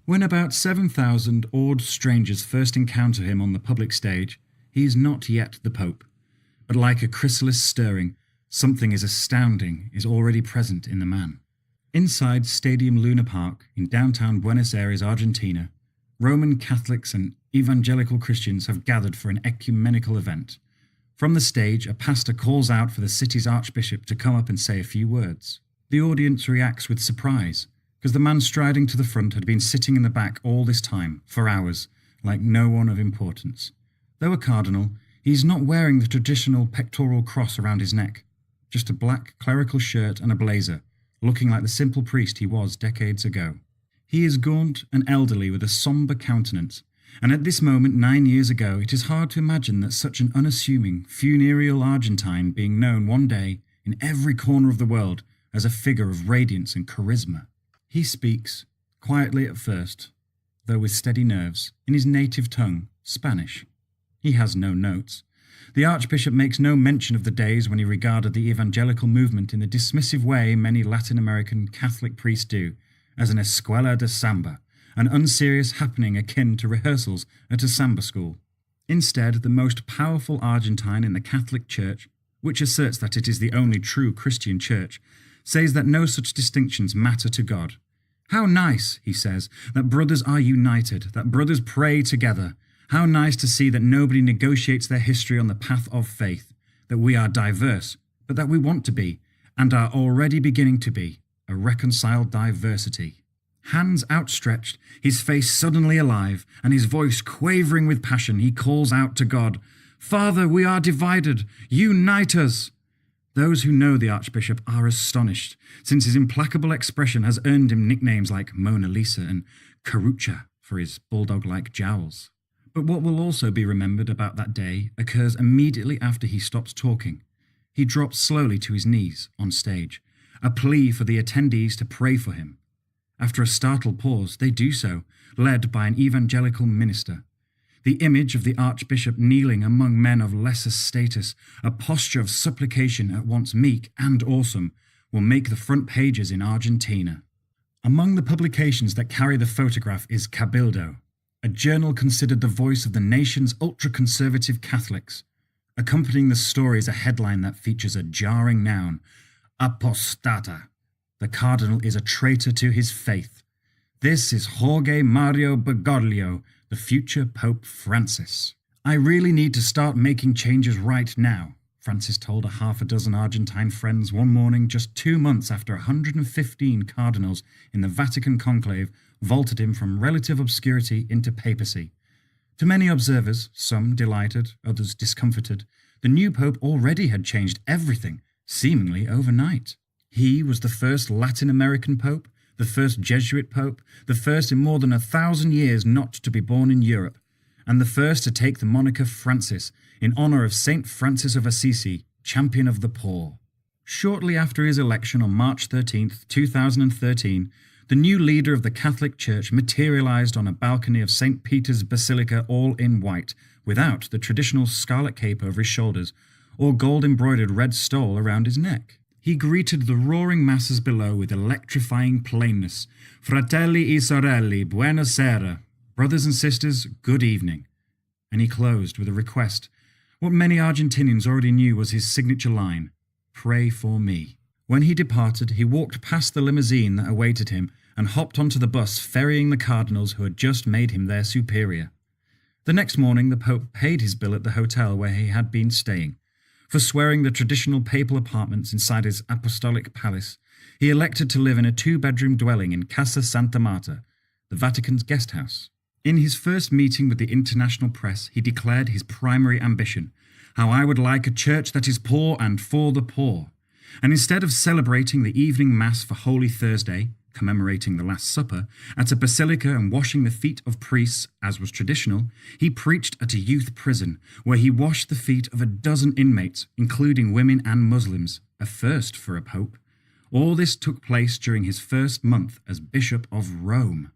When about 7,000 awed strangers first encounter him on the public stage, he is not yet the Pope. But like a chrysalis stirring, something as astounding is already present in the man. Inside Stadium Luna Park in downtown Buenos Aires, Argentina, Roman Catholics and evangelical Christians have gathered for an ecumenical event. From the stage, a pastor calls out for the city's archbishop to come up and say a few words. The audience reacts with surprise, because the man striding to the front had been sitting in the back all this time, for hours, like no one of importance. Though a cardinal, he is not wearing the traditional pectoral cross around his neck, just a black clerical shirt and a blazer, looking like the simple priest he was decades ago. He is gaunt and elderly with a sombre countenance, and at this moment 9 years ago it is hard to imagine that such an unassuming, funereal Argentine being known one day in every corner of the world as a figure of radiance and charisma. He speaks, quietly at first, though with steady nerves, in his native tongue, Spanish. He has no notes. The Archbishop makes no mention of the days when he regarded the evangelical movement in the dismissive way many Latin American Catholic priests do, as an escuela de samba, an unserious happening akin to rehearsals at a samba school. Instead, the most powerful Argentine in the Catholic Church, which asserts that it is the only true Christian church, says that no such distinctions matter to God. How nice, he says, that brothers are united, that brothers pray together. How nice to see that nobody negotiates their history on the path of faith, that we are diverse, but that we want to be, and are already beginning to be, a reconciled diversity. Hands outstretched, his face suddenly alive, and his voice quavering with passion, he calls out to God, "Father, we are divided. Unite us." Those who know the Archbishop are astonished, since his implacable expression has earned him nicknames like Mona Lisa and Carucha for his bulldog-like jowls. But what will also be remembered about that day occurs immediately after he stops talking. He drops slowly to his knees on stage, a plea for the attendees to pray for him. After a startled pause, they do so, led by an evangelical minister. The image of the Archbishop kneeling among men of lesser status, a posture of supplication at once meek and awesome, will make the front pages in Argentina. Among the publications that carry the photograph is Cabildo, a journal considered the voice of the nation's ultra-conservative Catholics. Accompanying the story is a headline that features a jarring noun, apostata. The cardinal is a traitor to his faith. This is Jorge Mario Bergoglio, the future Pope Francis. "I really need to start making changes right now," Francis told a half a dozen Argentine friends one morning just 2 months after 115 cardinals in the Vatican conclave vaulted him from relative obscurity into papacy. To many observers, some delighted, others discomfited, the new Pope already had changed everything, seemingly overnight. He was the first Latin American Pope, the first Jesuit Pope, the first in more than 1,000 years not to be born in Europe, and the first to take the moniker Francis in honour of Saint Francis of Assisi, champion of the poor. Shortly after his election on March 13, 2013, the new leader of the Catholic Church materialised on a balcony of St. Peter's Basilica all in white, without the traditional scarlet cape over his shoulders or gold-embroidered red stole around his neck. He greeted the roaring masses below with electrifying plainness. "Fratelli e sorelle, buona sera." Brothers and sisters, good evening. And he closed with a request. What many Argentinians already knew was his signature line, "Pray for me." When he departed, he walked past the limousine that awaited him and hopped onto the bus ferrying the cardinals who had just made him their superior. The next morning, the Pope paid his bill at the hotel where he had been staying. For swearing the traditional papal apartments inside his apostolic palace, he elected to live in a 2-bedroom dwelling in Casa Santa Marta, the Vatican's guest house. In his first meeting with the international press, he declared his primary ambition, "How I would like a church that is poor and for the poor." And instead of celebrating the evening Mass for Holy Thursday, commemorating the Last Supper, at a basilica and washing the feet of priests, as was traditional, he preached at a youth prison, where he washed the feet of a dozen inmates, including women and Muslims, a first for a pope. All this took place during his first month as Bishop of Rome.